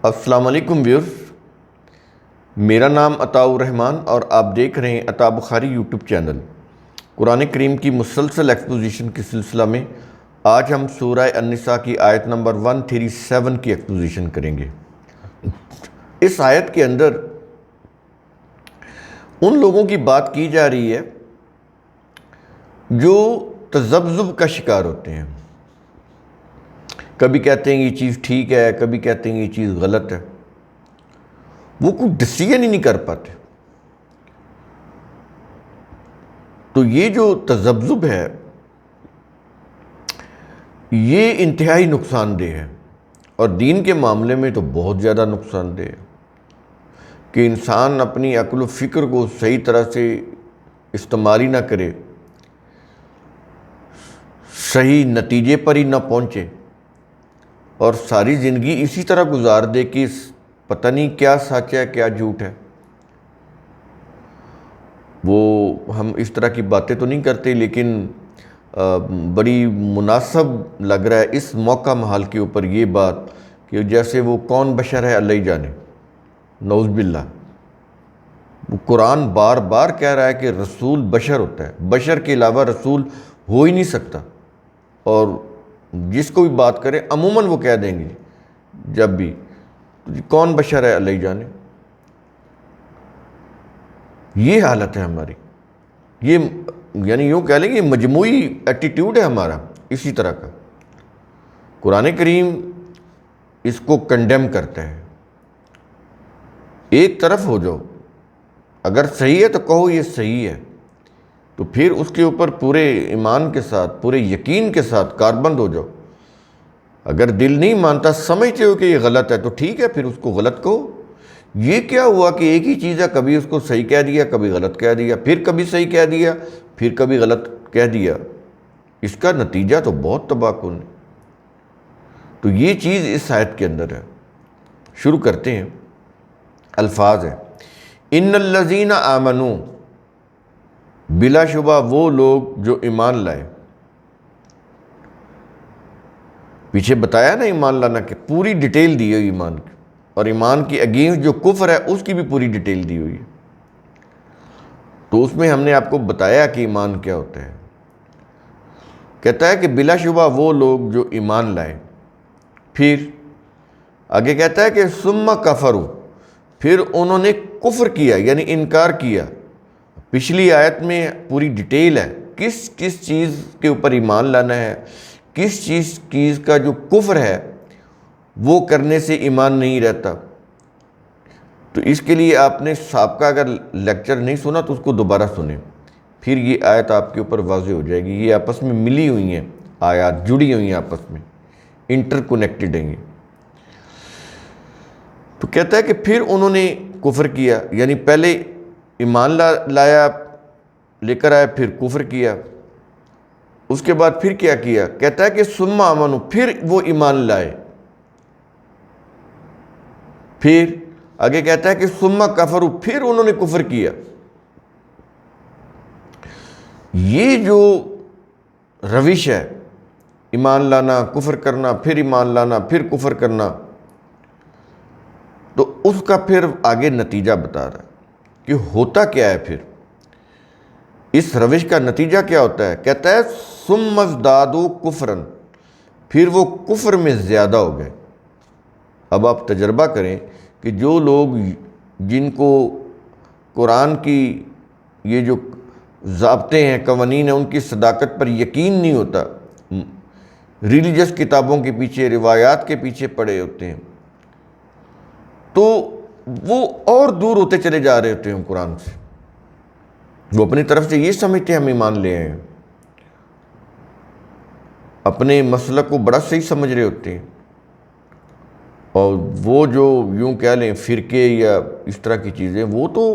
السلام علیکم ویورز، میرا نام عطاء الرحمن اور آپ دیکھ رہے ہیں عطاء بخاری یوٹیوب چینل۔ قرآن کریم کی مسلسل ایکسپوزیشن کے سلسلہ میں آج ہم سورہ النساء کی آیت نمبر 137 کی ایکسپوزیشن کریں گے۔ اس آیت کے اندر ان لوگوں کی بات کی جا رہی ہے جو تذبذب کا شکار ہوتے ہیں، کبھی کہتے ہیں یہ چیز ٹھیک ہے، کبھی کہتے ہیں یہ چیز غلط ہے، وہ کوئی ڈیسیژن ہی نہیں کر پاتے۔ تو یہ جو تذبذب ہے یہ انتہائی نقصان دہ ہے، اور دین کے معاملے میں تو بہت زیادہ نقصان دہ ہے کہ انسان اپنی عقل و فکر کو صحیح طرح سے استعمال ہی نہ کرے، صحیح نتیجے پر ہی نہ پہنچے، اور ساری زندگی اسی طرح گزار دے کہ پتہ نہیں کیا سچ ہے کیا جھوٹ ہے۔ وہ ہم اس طرح کی باتیں تو نہیں کرتے، لیکن بڑی مناسب لگ رہا ہے اس موقع محال کے اوپر یہ بات کہ جیسے وہ کون بشر ہے اللہ ہی جانے، نعوذ باللہ۔ وہ قرآن بار بار کہہ رہا ہے کہ رسول بشر ہوتا ہے، بشر کے علاوہ رسول ہو ہی نہیں سکتا، اور جس کو بھی بات کرے عموماً وہ کہہ دیں گے جب بھی کون بشر ہے اللہ ہی جانے۔ یہ حالت ہے ہماری، یہ یعنی یوں کہہ لیں کہ مجموعی ایٹیٹیوڈ ہے ہمارا اسی طرح کا۔ قرآن کریم اس کو کنڈیم کرتا ہے، ایک طرف ہو جاؤ، اگر صحیح ہے تو کہو یہ صحیح ہے، تو پھر اس کے اوپر پورے ایمان کے ساتھ پورے یقین کے ساتھ کاربند ہو جاؤ۔ اگر دل نہیں مانتا، سمجھتے ہو کہ یہ غلط ہے تو ٹھیک ہے، پھر اس کو غلط کہو۔ یہ کیا ہوا کہ ایک ہی چیز ہے، کبھی اس کو صحیح کہہ دیا، کبھی غلط کہہ دیا، پھر کبھی صحیح کہہ دیا، پھر کبھی غلط کہہ دیا۔ اس کا نتیجہ تو بہت تباہ کن ہے۔ تو یہ چیز اس آیت کے اندر ہے۔ شروع کرتے ہیں، الفاظ ہیں ان الذین آمنوا، بلا شبہ وہ لوگ جو ایمان لائے۔ پیچھے بتایا نا ایمان لانا کہ پوری ڈیٹیل دی ہوئی ایمان کی، اور ایمان کی اگینسٹ جو کفر ہے اس کی بھی پوری ڈیٹیل دی ہوئی ہے۔ تو اس میں ہم نے آپ کو بتایا کہ ایمان کیا ہوتا ہے۔ کہتا ہے کہ بلا شبہ وہ لوگ جو ایمان لائے، پھر آگے کہتا ہے کہ ثم کفروا، پھر انہوں نے کفر کیا یعنی انکار کیا۔ پچھلی آیت میں پوری ڈیٹیل ہے کس کس چیز کے اوپر ایمان لانا ہے، کس چیز کا جو کفر ہے وہ کرنے سے ایمان نہیں رہتا۔ تو اس کے لیے آپ نے سابقہ اگر لیکچر نہیں سنا تو اس کو دوبارہ سنیں، پھر یہ آیت آپ کے اوپر واضح ہو جائے گی۔ یہ آپس میں ملی ہوئی ہیں، آیات جڑی ہوئی ہیں، آپس میں انٹر کنیکٹڈ ہیں یہ۔ تو کہتا ہے کہ پھر انہوں نے کفر کیا، یعنی پہلے ایمان لایا، لے کر آیا، پھر کفر کیا، اس کے بعد پھر کیا کیا؟ کہتا ہے کہ ثم آمنوا، پھر وہ ایمان لائے، پھر آگے کہتا ہے کہ ثم کفروا، پھر انہوں نے کفر کیا۔ یہ جو روش ہے، ایمان لانا، کفر کرنا، پھر ایمان لانا، پھر کفر کرنا، تو اس کا پھر آگے نتیجہ بتا رہا ہے کہ ہوتا کیا ہے۔ پھر اس روش کا نتیجہ کیا ہوتا ہے؟ کہتا ہے ثم ازدادوا کفرا، پھر وہ کفر میں زیادہ ہو گئے۔ اب آپ تجربہ کریں کہ جو لوگ جن کو قرآن کی یہ جو ضابطے ہیں، قوانین ہیں، ان کی صداقت پر یقین نہیں ہوتا، ریلیجس کتابوں کے پیچھے، روایات کے پیچھے پڑے ہوتے ہیں، تو وہ اور دور ہوتے چلے جا رہے ہوتے ہیں قرآن سے۔ وہ اپنی طرف سے یہ سمجھتے ہیں ہم ایمان لے آئے ہیں، اپنے مسلک کو بڑا صحیح سمجھ رہے ہوتے ہیں، اور وہ جو یوں کہہ لیں فرقے یا اس طرح کی چیزیں، وہ تو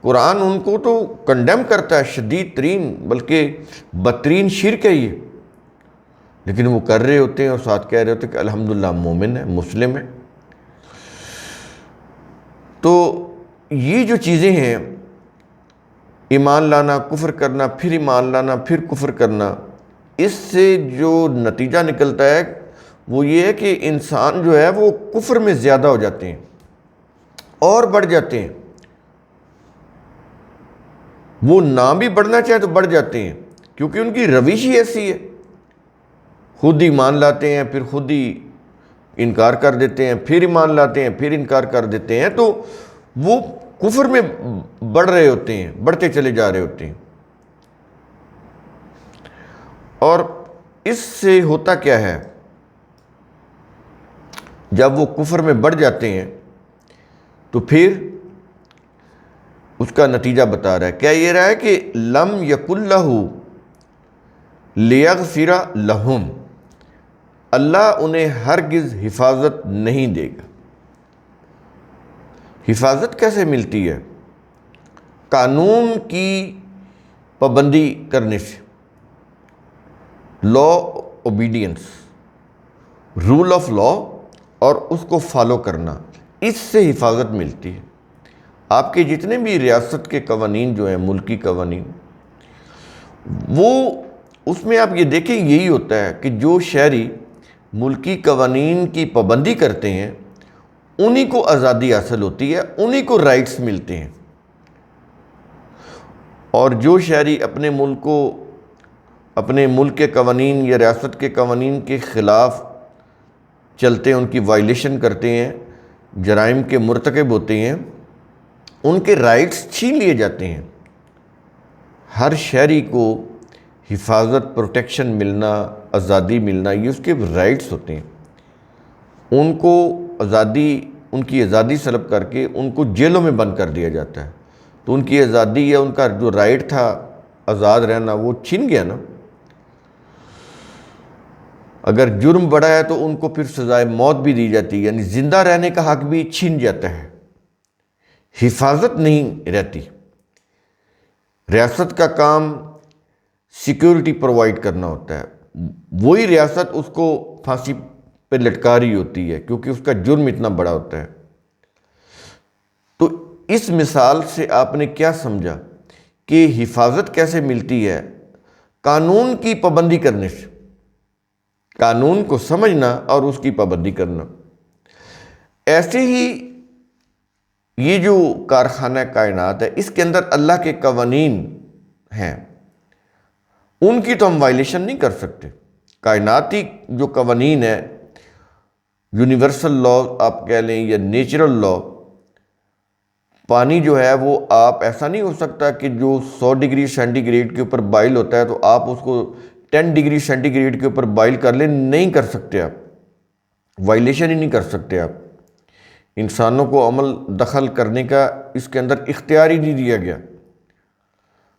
قرآن ان کو تو کنڈیم کرتا ہے، شدید ترین بلکہ بدترین شرک ہے یہ، لیکن وہ کر رہے ہوتے ہیں اور ساتھ کہہ رہے ہوتے ہیں کہ الحمدللہ مومن ہے، مسلم ہے۔ تو یہ جو چیزیں ہیں، ایمان لانا، کفر کرنا، پھر ایمان لانا، پھر کفر کرنا، اس سے جو نتیجہ نکلتا ہے وہ یہ ہے کہ انسان جو ہے وہ کفر میں زیادہ ہو جاتے ہیں اور بڑھ جاتے ہیں، وہ نہ بھی بڑھنا چاہیں تو بڑھ جاتے ہیں، کیونکہ ان کی روش ہی ایسی ہے، خود ایمان لاتے ہیں پھر خود ہی انکار کر دیتے ہیں، پھر ایمان لاتے ہیں پھر انکار کر دیتے ہیں، تو وہ کفر میں بڑھ رہے ہوتے ہیں، بڑھتے چلے جا رہے ہوتے ہیں۔ اور اس سے ہوتا کیا ہے، جب وہ کفر میں بڑھ جاتے ہیں تو پھر اس کا نتیجہ بتا رہا ہے، کیا یہ رہا ہے کہ لم یکن لہ لیغفر لہم، اللہ انہیں ہرگز حفاظت نہیں دے گا۔ حفاظت کیسے ملتی ہے؟ قانون کی پابندی کرنے سے، لا اوبیڈینس، رول آف لا، اور اس کو فالو کرنا، اس سے حفاظت ملتی ہے۔ آپ کے جتنے بھی ریاست کے قوانین جو ہیں، ملکی قوانین، وہ اس میں آپ یہ دیکھیں یہی ہوتا ہے کہ جو شہری ملکی قوانین کی پابندی کرتے ہیں انہی کو آزادی حاصل ہوتی ہے، انہی کو رائٹس ملتے ہیں، اور جو شہری اپنے ملک کے قوانین یا ریاست کے قوانین کے خلاف چلتے ہیں، ان کی وائلیشن کرتے ہیں، جرائم کے مرتکب ہوتے ہیں، ان کے رائٹس چھین لیے جاتے ہیں۔ ہر شہری کو حفاظت، پروٹیکشن ملنا، آزادی ملنا، یہ اس کے رائٹس ہوتے ہیں۔ ان کو ان کی آزادی سلب کر کے ان کو جیلوں میں بند کر دیا جاتا ہے، تو ان کی آزادی یا ان کا جو رائٹ تھا آزاد رہنا وہ چھن گیا نا۔ اگر جرم بڑا ہے تو ان کو پھر سزائے موت بھی دی جاتی ہے، یعنی زندہ رہنے کا حق بھی چھن جاتا ہے، حفاظت نہیں رہتی۔ ریاست کا کام سیکیورٹی پرووائڈ کرنا ہوتا ہے، وہی ریاست اس کو پھانسی پہ لٹکا رہی ہوتی ہے کیونکہ اس کا جرم اتنا بڑا ہوتا ہے۔ تو اس مثال سے آپ نے کیا سمجھا کہ حفاظت کیسے ملتی ہے؟ قانون کی پابندی کرنے سے، قانون کو سمجھنا اور اس کی پابندی کرنا۔ ایسے ہی یہ جو کارخانہ کائنات ہے، اس کے اندر اللہ کے قوانین ہیں، ان کی تو ہم وائلیشن نہیں کر سکتے۔ کائناتی جو قوانین ہے، یونیورسل لا آپ کہہ لیں یا نیچرل لا، پانی جو ہے وہ آپ ایسا نہیں ہو سکتا کہ جو 100 ڈگری سینٹی گریڈ کے اوپر بائل ہوتا ہے تو آپ اس کو 10 ڈگری سینٹی گریڈ کے اوپر بائل کر لیں، نہیں کر سکتے، آپ وائلیشن ہی نہیں کر سکتے۔ آپ انسانوں کو عمل دخل کرنے کا اس کے اندر اختیار ہی نہیں دیا گیا۔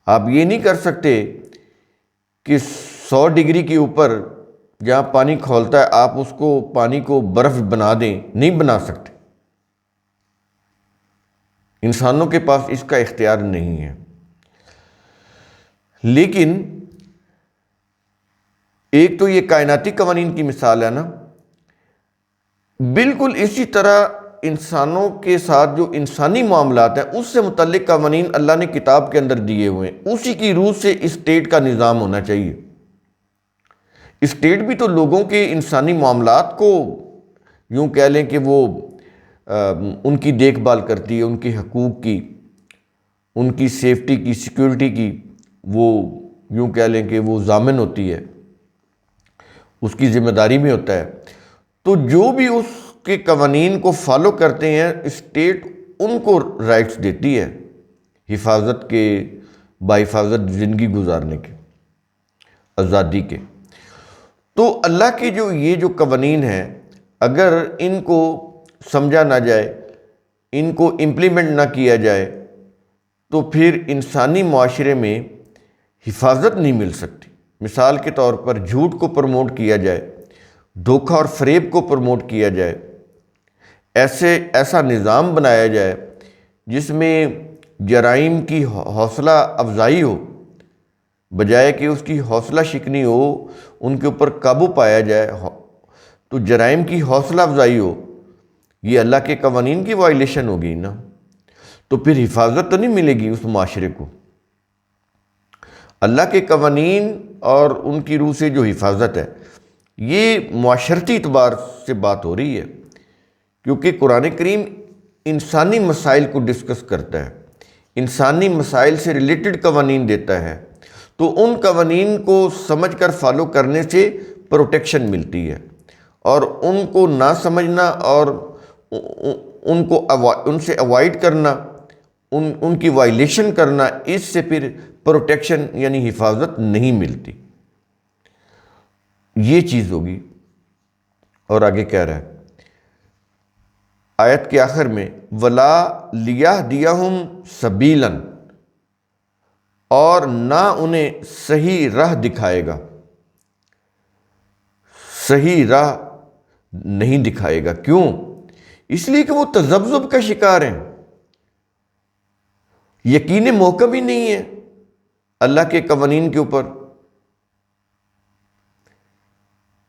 آپ یہ نہیں کر سکتے کہ 100 ڈگری کے اوپر جہاں پانی کھولتا ہے آپ اس کو پانی کو برف بنا دیں، نہیں بنا سکتے۔ انسانوں کے پاس اس کا اختیار نہیں ہے۔ لیکن ایک تو یہ کائناتی قوانین کی مثال ہے نا، بالکل اسی طرح انسانوں کے ساتھ جو انسانی معاملات ہیں اس سے متعلق قوانین اللہ نے کتاب کے اندر دیے ہوئے ہیں، اسی کی روح سے اسٹیٹ کا نظام ہونا چاہیے۔ اسٹیٹ بھی تو لوگوں کے انسانی معاملات کو یوں کہہ لیں کہ وہ ان کی دیکھ بھال کرتی ہے، ان کے حقوق کی، ان کی سیفٹی کی، سیکیورٹی کی، وہ یوں کہہ لیں کہ وہ ضامن ہوتی ہے، اس کی ذمہ داری میں ہوتا ہے۔ تو جو بھی اس کے قوانین کو فالو کرتے ہیں، اسٹیٹ ان کو رائٹس دیتی ہے حفاظت کے، باحفاظت زندگی گزارنے کے، آزادی کے۔ تو اللہ کے یہ جو قوانین ہیں، اگر ان کو سمجھا نہ جائے، ان کو امپلیمنٹ نہ کیا جائے، تو پھر انسانی معاشرے میں حفاظت نہیں مل سکتی۔ مثال کے طور پر جھوٹ کو پروموٹ کیا جائے، دھوکہ اور فریب کو پروموٹ کیا جائے، ایسا نظام بنایا جائے جس میں جرائم کی حوصلہ افزائی ہو، بجائے کہ اس کی حوصلہ شکنی ہو، ان کے اوپر قابو پایا جائے، تو جرائم کی حوصلہ افزائی ہو، یہ اللہ کے قوانین کی وائلیشن ہوگی نا، تو پھر حفاظت تو نہیں ملے گی اس معاشرے کو۔ اللہ کے قوانین اور ان کی روح سے جو حفاظت ہے، یہ معاشرتی اعتبار سے بات ہو رہی ہے، کیونکہ قرآن کریم انسانی مسائل کو ڈسکس کرتا ہے، انسانی مسائل سے ریلیٹڈ قوانین دیتا ہے، تو ان قوانین کو سمجھ کر فالو کرنے سے پروٹیکشن ملتی ہے، اور ان کو نہ سمجھنا اور ان سے اوائڈ کرنا، ان کی وائلیشن کرنا، اس سے پھر پروٹیکشن یعنی حفاظت نہیں ملتی۔ یہ چیز ہوگی۔ اور آگے کہہ رہا ہے آیت کے آخر میں وَلَا لِيَهْدِيَهُمْ سَبِيلًا، اور نہ انہیں صحیح راہ دکھائے گا، صحیح راہ نہیں دکھائے گا۔ کیوں؟ اس لیے کہ وہ تذبذب کا شکار ہیں، یقین محکم ہی نہیں ہے اللہ کے قوانین کے اوپر۔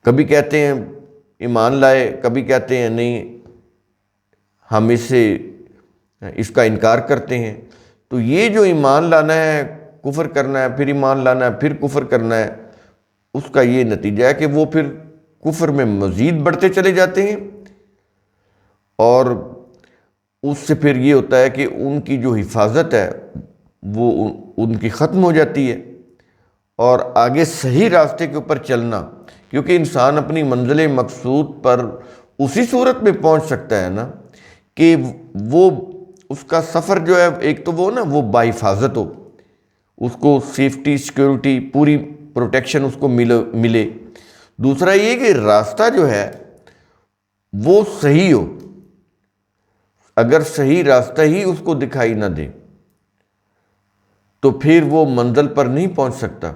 کبھی کہتے ہیں ایمان لائے، کبھی کہتے ہیں نہیں ہم اس کا انکار کرتے ہیں۔ تو یہ جو ایمان لانا ہے، کفر کرنا ہے، پھر ایمان لانا ہے، پھر کفر کرنا ہے، اس کا یہ نتیجہ ہے کہ وہ پھر کفر میں مزید بڑھتے چلے جاتے ہیں، اور اس سے پھر یہ ہوتا ہے کہ ان کی جو حفاظت ہے وہ ان کی ختم ہو جاتی ہے، اور آگے صحیح راستے کے اوپر چلنا، کیونکہ انسان اپنی منزل مقصود پر اسی صورت میں پہنچ سکتا ہے نا کہ وہ اس کا سفر جو ہے، ایک تو وہ باحفاظت ہو، اس کو سیفٹی، سیکیورٹی، پوری پروٹیکشن اس کو ملے۔ دوسرا یہ کہ راستہ جو ہے وہ صحیح ہو، اگر صحیح راستہ ہی اس کو دکھائی نہ دے تو پھر وہ منزل پر نہیں پہنچ سکتا،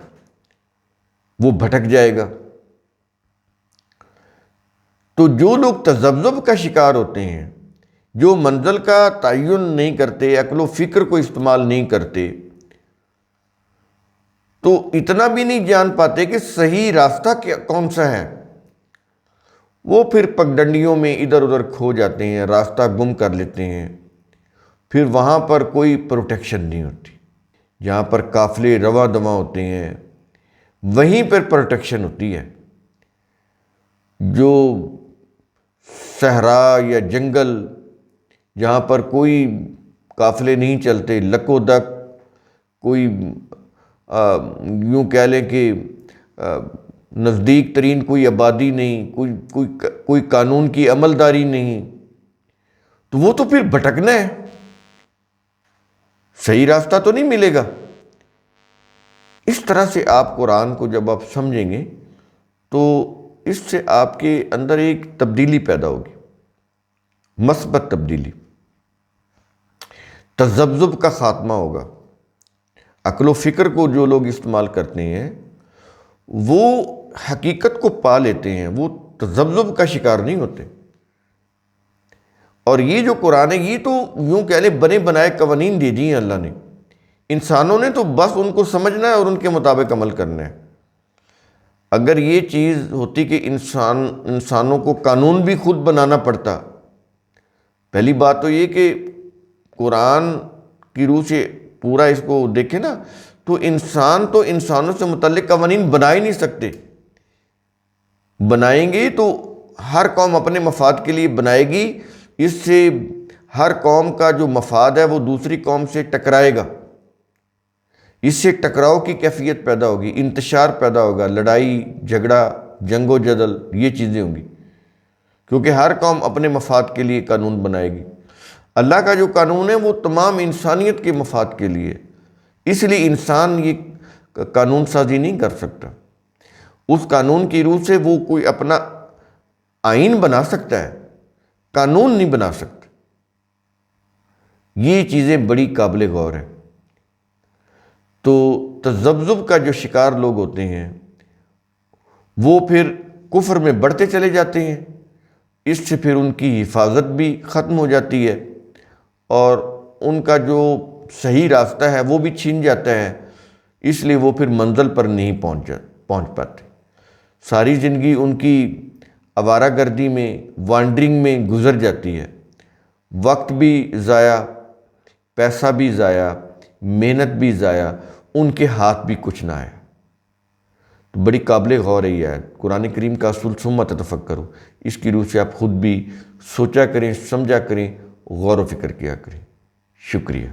وہ بھٹک جائے گا۔ تو جو لوگ تذبذب کا شکار ہوتے ہیں، جو منزل کا تعین نہیں کرتے، عقل و فکر کو استعمال نہیں کرتے، تو اتنا بھی نہیں جان پاتے کہ صحیح راستہ کون سا ہے، وہ پھر پگڈنڈیوں میں ادھر ادھر کھو جاتے ہیں، راستہ گم کر لیتے ہیں، پھر وہاں پر کوئی پروٹیکشن نہیں ہوتی۔ جہاں پر قافلے رواں دواں ہوتے ہیں وہیں پر پروٹیکشن ہوتی ہے۔ جو صحرا یا جنگل جہاں پر کوئی قافلے نہیں چلتے، لکو دک، کوئی یوں کہہ لیں کہ نزدیک ترین کوئی آبادی نہیں، کوئی قانون کی عملداری نہیں، تو وہ تو پھر بھٹکنا ہے، صحیح راستہ تو نہیں ملے گا۔ اس طرح سے آپ قرآن کو جب آپ سمجھیں گے تو اس سے آپ کے اندر ایک تبدیلی پیدا ہوگی، مثبت تبدیلی، تذبذب کا خاتمہ ہوگا۔ عقل و فکر کو جو لوگ استعمال کرتے ہیں وہ حقیقت کو پا لیتے ہیں، وہ تذبذب کا شکار نہیں ہوتے۔ اور یہ جو قرآن ہے، یہ تو یوں کہہ لیں بنے بنائے قوانین دے دی ہیں اللہ نے، انسانوں نے تو بس ان کو سمجھنا ہے اور ان کے مطابق عمل کرنا ہے۔ اگر یہ چیز ہوتی کہ انسانوں کو قانون بھی خود بنانا پڑتا، پہلی بات تو یہ کہ قرآن کی روح سے پورا اس کو دیکھیں نا، تو انسانوں سے متعلق قوانین بنا ہی نہیں سکتے۔ بنائیں گے تو ہر قوم اپنے مفاد کے لیے بنائے گی، اس سے ہر قوم کا جو مفاد ہے وہ دوسری قوم سے ٹکرائے گا، اس سے ٹکراؤ کی کیفیت پیدا ہوگی، انتشار پیدا ہوگا، لڑائی جھگڑا، جنگ و جدل، یہ چیزیں ہوں گی، کیونکہ ہر قوم اپنے مفاد کے لیے قانون بنائے گی۔ اللہ کا جو قانون ہے وہ تمام انسانیت کے مفاد کے لیے، اس لیے انسان یہ قانون سازی نہیں کر سکتا۔ اس قانون کی روح سے وہ کوئی اپنا آئین بنا سکتا ہے، قانون نہیں بنا سکتا۔ یہ چیزیں بڑی قابل غور ہیں۔ تو تذبذب کا جو شکار لوگ ہوتے ہیں وہ پھر کفر میں بڑھتے چلے جاتے ہیں، اس سے پھر ان کی حفاظت بھی ختم ہو جاتی ہے، اور ان کا جو صحیح راستہ ہے وہ بھی چھین جاتا ہے، اس لیے وہ پھر منزل پر نہیں پہنچ پاتے۔ ساری زندگی ان کی آوارہ گردی میں، وانڈرنگ میں گزر جاتی ہے، وقت بھی ضائع، پیسہ بھی ضائع، محنت بھی ضائع، ان کے ہاتھ بھی کچھ نہ آیا۔ تو بڑی قابل غور ہے یہ آیت۔ قرآن کریم کا اصول ثم تفکروا، اس کی روح سے آپ خود بھی سوچا کریں، سمجھا کریں، غور و فکر کیا کریں۔ شکریہ۔